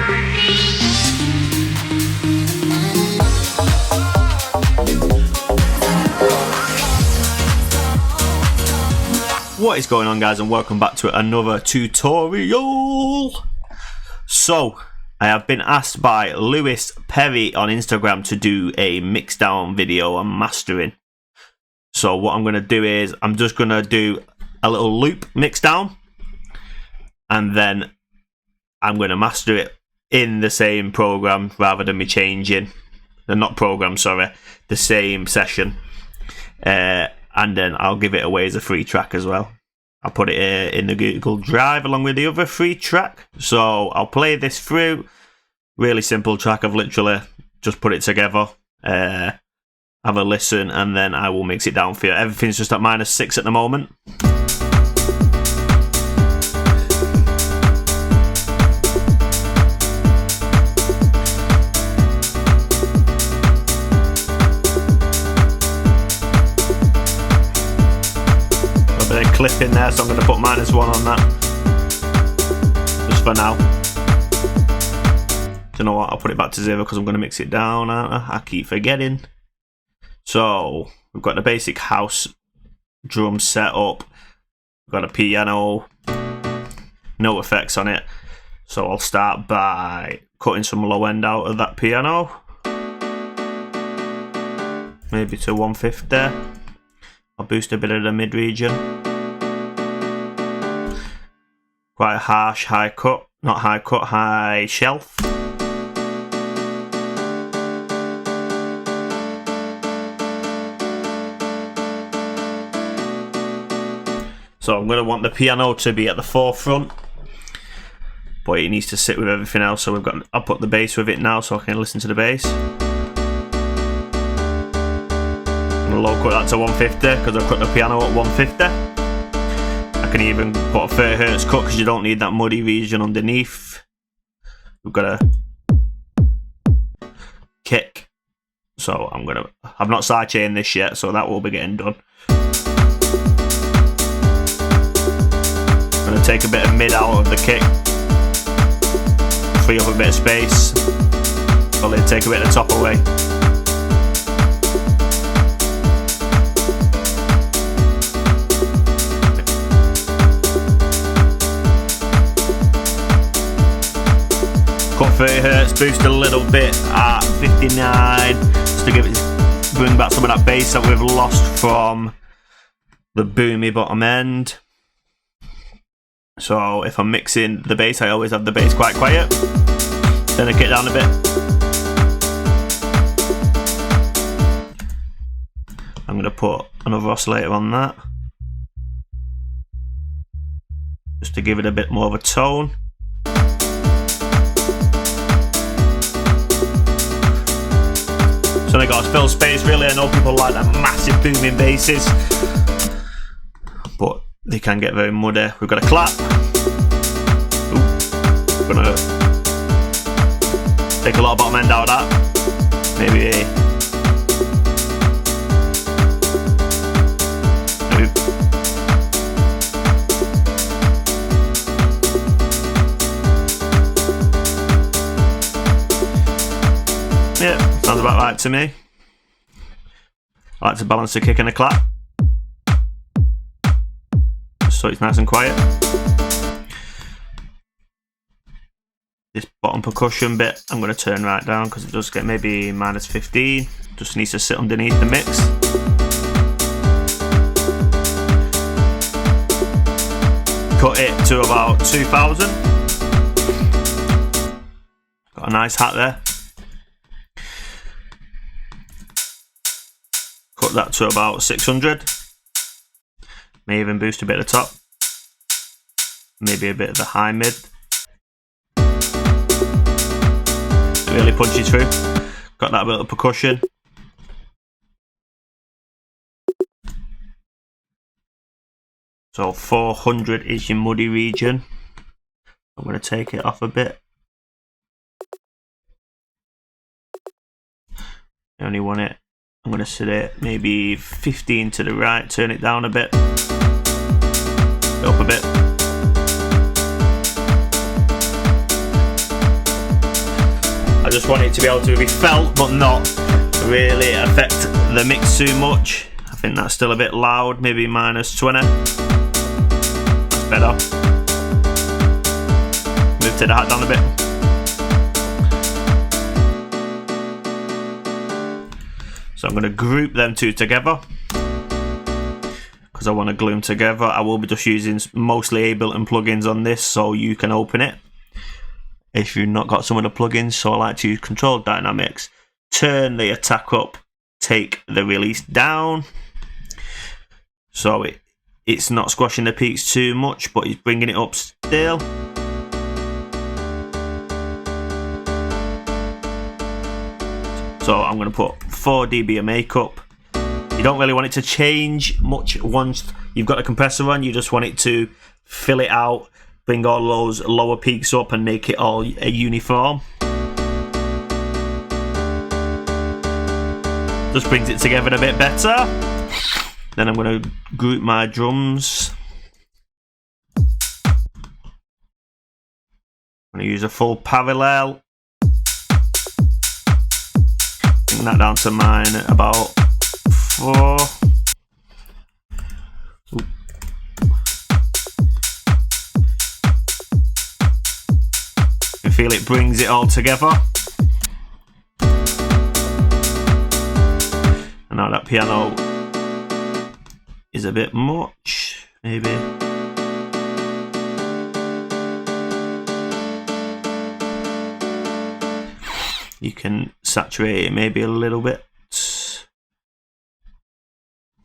What is going on, guys, and welcome back to another tutorial. So I have been asked by Lewis Perry on Instagram to do a mixdown video on mastering. So what I'm going to do is I'm just going to do a little loop mixdown, and then I'm going to master it in the same program rather than me changing the same session, and then I'll give it away as a free track as well. I'll put it in the Google Drive along with the other free track. So I'll play this through. Really simple track. I've literally just put it together. Have a listen, and then I will mix it down for you. Everything's just at -6 at the moment. Clip in there, so I'm going to put -1 on that just for now. Do you know what? I'll put it back to 0 because I'm going to mix it down. I keep forgetting. So we've got the basic house drum set up. We've got a piano, no effects on it. So I'll start by cutting some low end out of that piano, maybe to 150. I'll boost a bit of the mid region. Quite a harsh high cut, not high cut, high shelf. So I'm going to want the piano to be at the forefront, but it needs to sit with everything else. So I'll put the bass with it now so I can listen to the bass. I'm going to low cut that to 150 because I've cut the piano at 150. I can even put a 30Hz cut because you don't need that muddy region underneath. We've got a kick, so I've not sidechained this yet, so that will be getting done. I'm going to take a bit of mid out of the kick, free up a bit of space, probably take a bit of the top away. Cut 30Hz, boost a little bit at 59, just to bring back some of that bass that we've lost from the boomy bottom end. So if I'm mixing the bass, I always have the bass quite quiet. Then I get down a bit. I'm going to put another oscillator on that, just to give it a bit more of a tone. So I got to fill space, really. I know people like that massive booming basses, but they can get very muddy. We've got a clap. Ooh. Gonna take a lot of bottom end out of that. Maybe yeah, sounds about right to me. I like to balance the kick and a clap, so it's nice and quiet. This bottom percussion bit I'm going to turn right down because it does get maybe -15. Just needs to sit underneath the mix. Cut it to about 2000. Got a nice hat there. Cut that to about 600. May even boost a bit at the top. Maybe a bit of the high mid. It really punches through. Got that bit of percussion. So 400 is your muddy region. I'm going to take it off a bit. I only want it. I'm going to set it maybe 15 to the right, turn it down a bit, up a bit. just want it to be able to be felt but not really affect the mix too much. I think that's still a bit loud, maybe -20. That's better. Move to the hat down a bit. So I'm going to group them two together because I want to glue them together. I will be just using mostly Ableton plugins on this, so you can open it if you've not got some of the plugins. So I like to use Control Dynamics, turn the attack up, take the release down, so it's not squashing the peaks too much, but it's bringing it up still. So I'm going to put 4 dB of makeup. You don't really want it to change much once you've got the compressor on. You just want it to fill it out, bring all those lower peaks up and make it all a uniform. Just brings it together a bit better. Then I'm going to group my drums. I'm going to use a full parallel. Bring that down to mine at about 4. You feel it brings it all together. And now that piano is a bit much, maybe. You can saturate it maybe a little bit.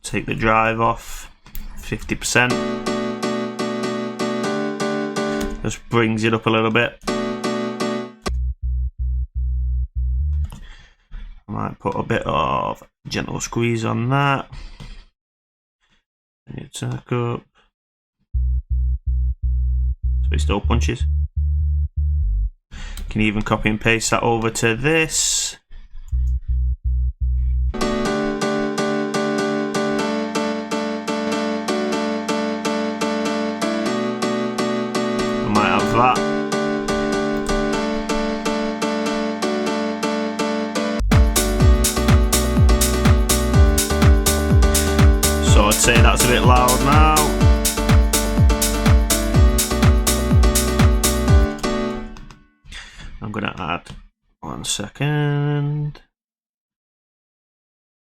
Take the drive off, 50%. Just brings it up a little bit. I might put a bit of gentle squeeze on that. And you tuck up. So it still punches. You can even copy and paste that over to this. That. So I'd say that's a bit loud now. I'm going to add 1 second.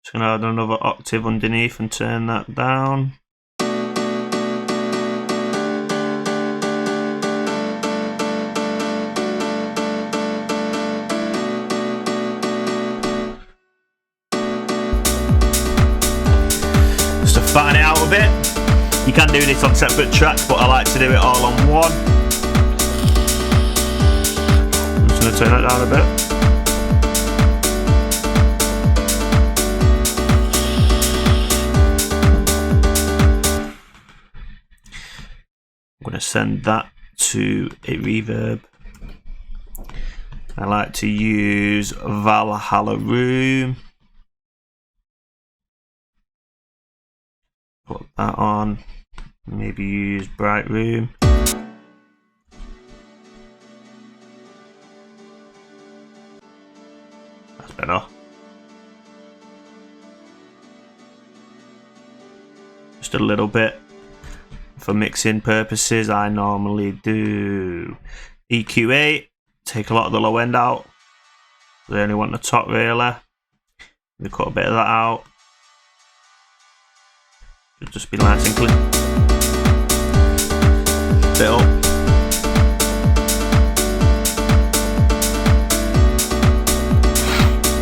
Just going to add another octave underneath and turn that down. Fatten it out a bit. You can do this on separate tracks, but I like to do it all on one. I'm just going to turn that down a bit. I'm going to send that to a reverb. I like to use Valhalla Room. Put that on, maybe use Bright Room. That's better. Just a little bit. For mixing purposes, I normally do EQ8, take a lot of the low end out. I only want the top really. We cut a bit of that out. Should just be nice and clean. Bit up.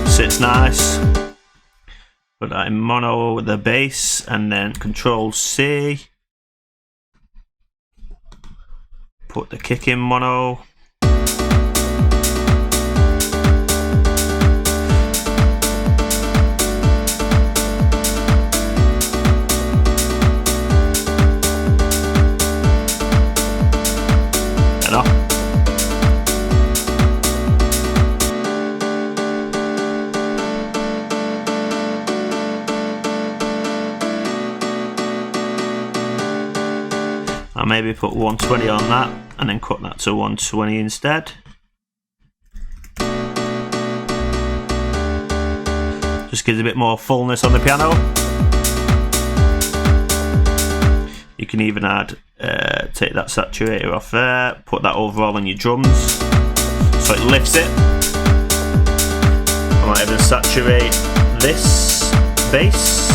Sits nice. Put that in mono with the bass and then Control C. Put the kick in mono. I'll maybe put 120 on that and then cut that to 120 instead. Just gives a bit more fullness on the piano. You can even add, take that saturator off there, put that overall on your drums, so it lifts it. I might even saturate this bass.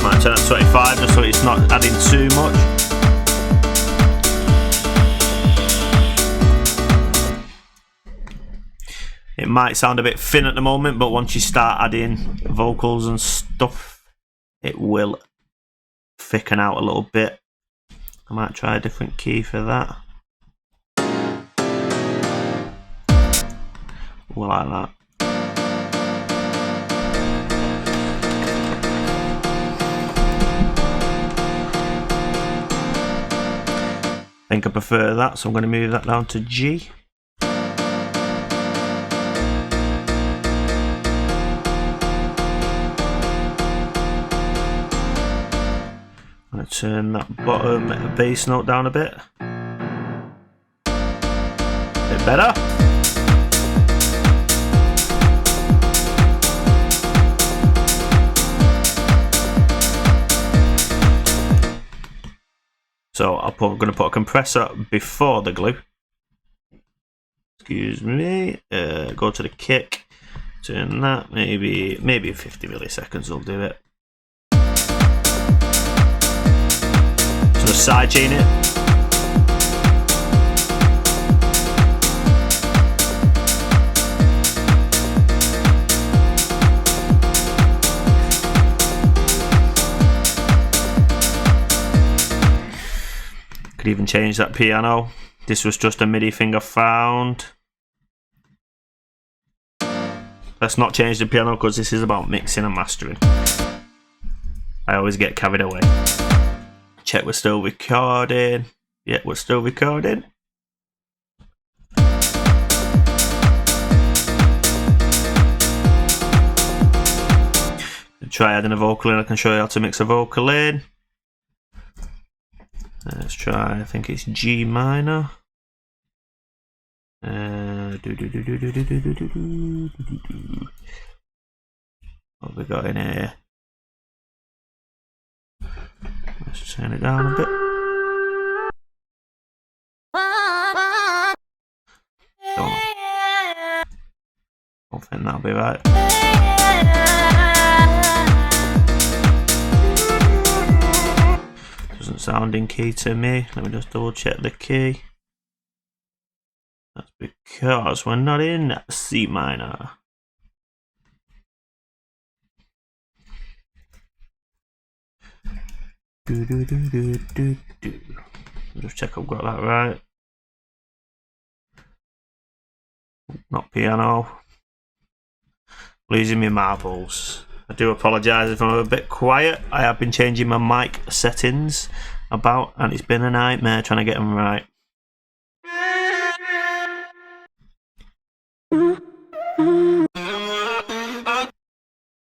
Might turn it to 25 just so it's not adding too much. It might sound a bit thin at the moment, but once you start adding vocals and stuff, it will thicken out a little bit. I might try a different key for that. We'll like that. I think I prefer that, so I'm going to move that down to G. I'm going to turn that bottom bass note down a bit. Bit better. So I'm going to put a compressor before the glue. Excuse me. Go to the kick. Turn that. Maybe 50 milliseconds will do it. So just side chain it. Could even change that piano. This was just a MIDI thing I found. Let's not change the piano because this is about mixing and mastering. I always get carried away. Check we're still recording. Yeah, we're still recording. Try adding a vocal in. I can show you how to mix a vocal in. Let's try, I think it's G minor. What have we got in here? Let's turn it down a bit. Don't think that'll be right. Doesn't sound in key to me. Let me just double check the key. That's because we're not in C minor. Just check I've got that right. Not piano. Losing my marbles. I do apologise if I'm a bit quiet. I have been changing my mic settings about and it's been a nightmare trying to get them right.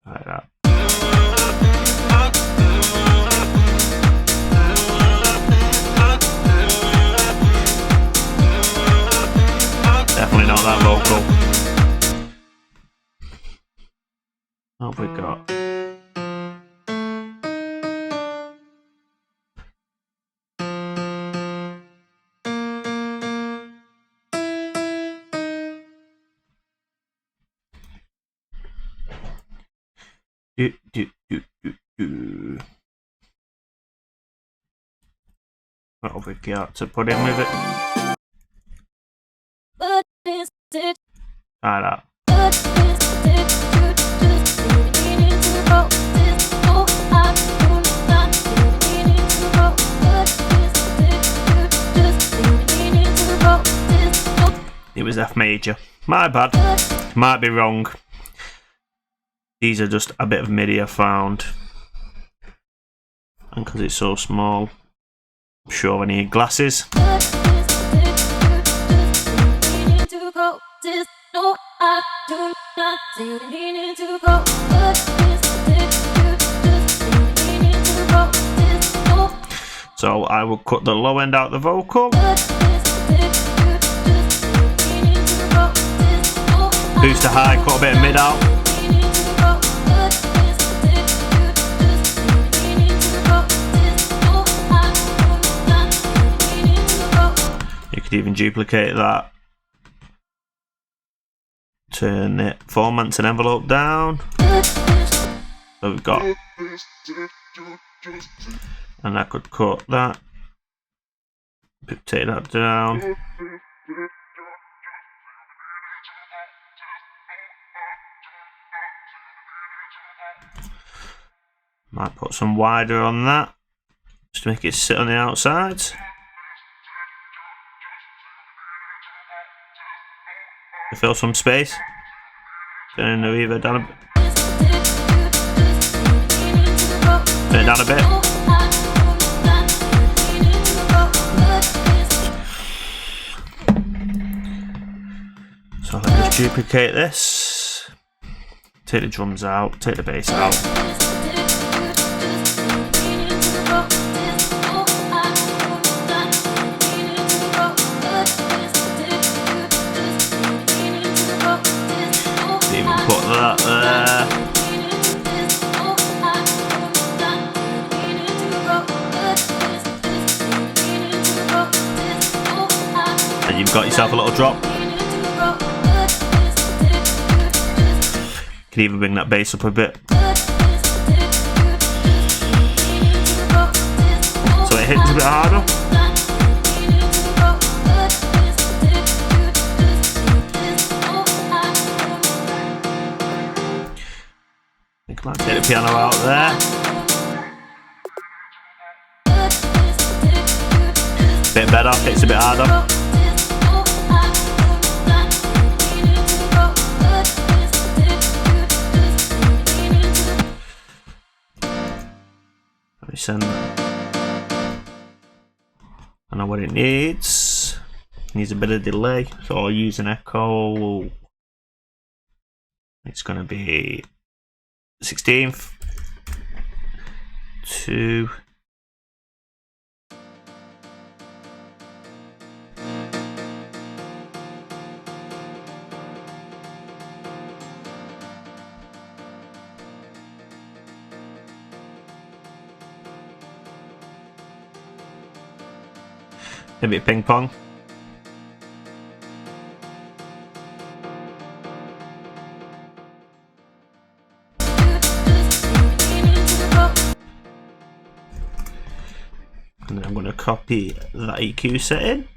Like that. Definitely not that vocal. What have we got? What have we got to put in with it? Like that. It was F major. My bad. Might be wrong. These are just a bit of MIDI I found. And because it's so small, I'm sure I need glasses. So I will cut the low end out the vocal. Boost to high, cut a bit of mid out. Could even duplicate that. Turn it format and envelope down. So we've got, and I could cut that. Take that down. Might put some wider on that, just to make it sit on the outside. To fill some space. Turn the reverb down a bit. Turn it down a bit. So let me just duplicate this. Take the drums out, take the bass out. Even put that there. And you've got yourself a little drop. You can even bring that bass up a bit. So it hits a bit harder. I think I might take the piano out there. Bit better, hits a bit harder. Let me send that. I know what it needs. It needs a bit of delay, so I'll use an echo. It's going to be 16th, 2, a bit of ping pong. And then I'm going to copy that EQ setting.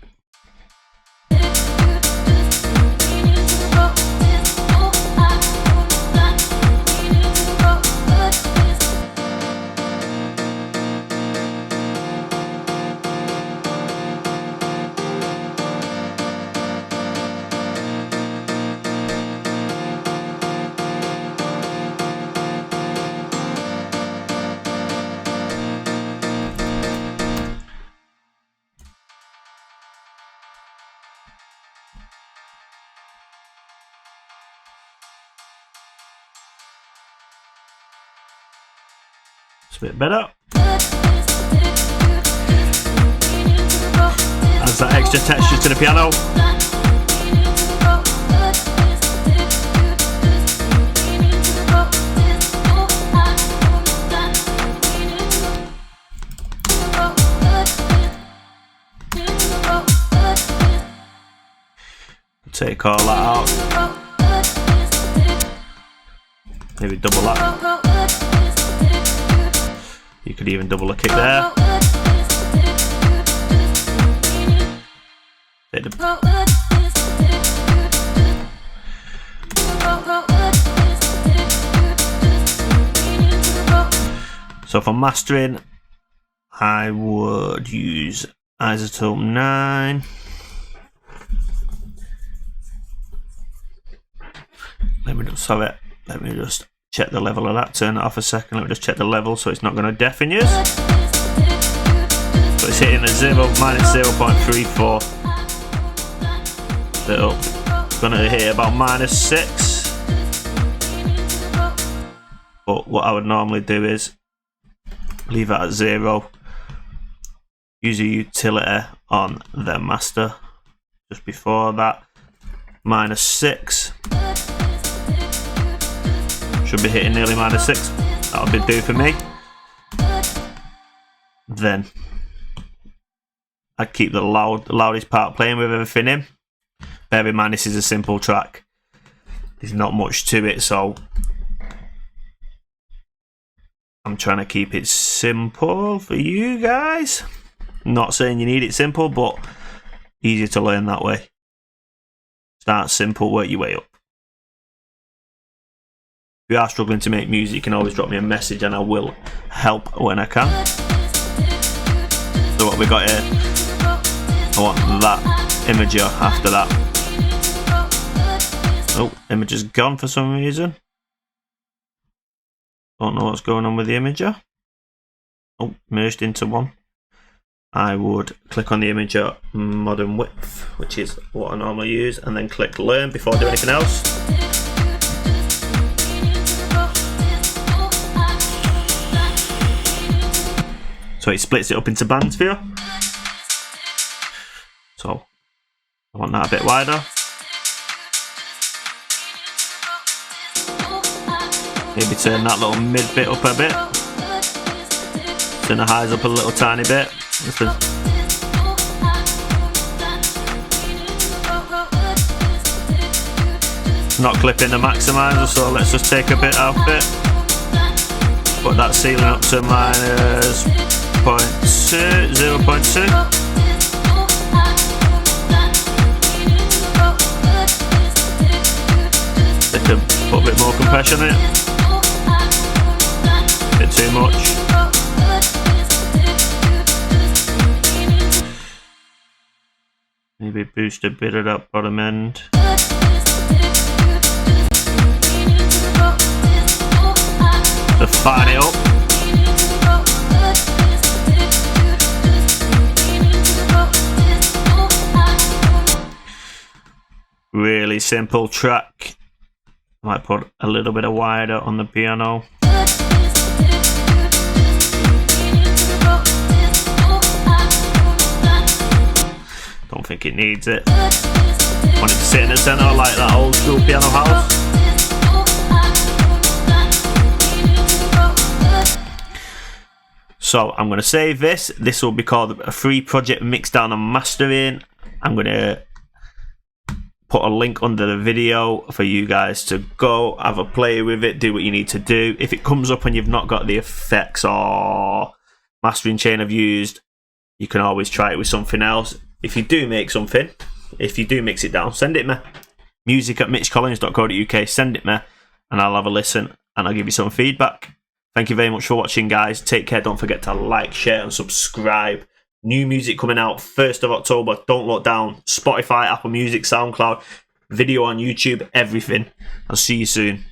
It's a bit better. Adds that extra texture to the piano. Take all that out. Maybe double that. You could even double a kick there. So for mastering, I would use Isotope 9. Let me just check the level of that. Turn it off a second. Let me just check the level so it's not going to deafen you. So it's hitting a -0.34. So it's going to hit about -6. But what I would normally do is leave it at 0. Use a utility on the master just before that. -6. Should be hitting nearly -6. That'll be do for me. Then I'd keep the loudest part playing with everything in. Bear in mind, this is a simple track. There's not much to it, so I'm trying to keep it simple for you guys. Not saying you need it simple, but easier to learn that way. Start simple, work your way up. If you are struggling to make music, you can always drop me a message and I will help when I can. So what we got here, I want that imager after that. Oh, image is gone for some reason. Don't know what's going on with the imager. Oh, merged into one. I would click on the imager modern width, which is what I normally use, and then click learn before I do anything else. So it splits it up into bands for you. So I want that a bit wider. Maybe turn that little mid bit up a bit. Turn the highs up a little tiny bit. Not clipping the maximizer, so let's just take a bit out of it. Put that ceiling up to minus 0.2. They could put a bit more compression in it. A bit too much. Maybe boost a bit of that bottom end. To fire it up. Really simple track. Might put a little bit of wider on the piano. Don't think it needs it. Want it to sit in the centre like that old school piano house. So I'm going to save this. This will be called a free project mixdown and mastering. I'm going to put a link under the video for you guys to go have a play with it, do what you need to do. If it comes up and you've not got the effects or mastering chain I've used, you can always try it with something else. If you do make something, if you do mix it down, send it me. music@mitchcollinge.co.uk, send it me and I'll have a listen and I'll give you some feedback. Thank you very much for watching, guys. Take care. Don't forget to like, share and subscribe. New music coming out 1st of October. Don't look down. Spotify, Apple Music, SoundCloud, video on YouTube, everything. I'll see you soon.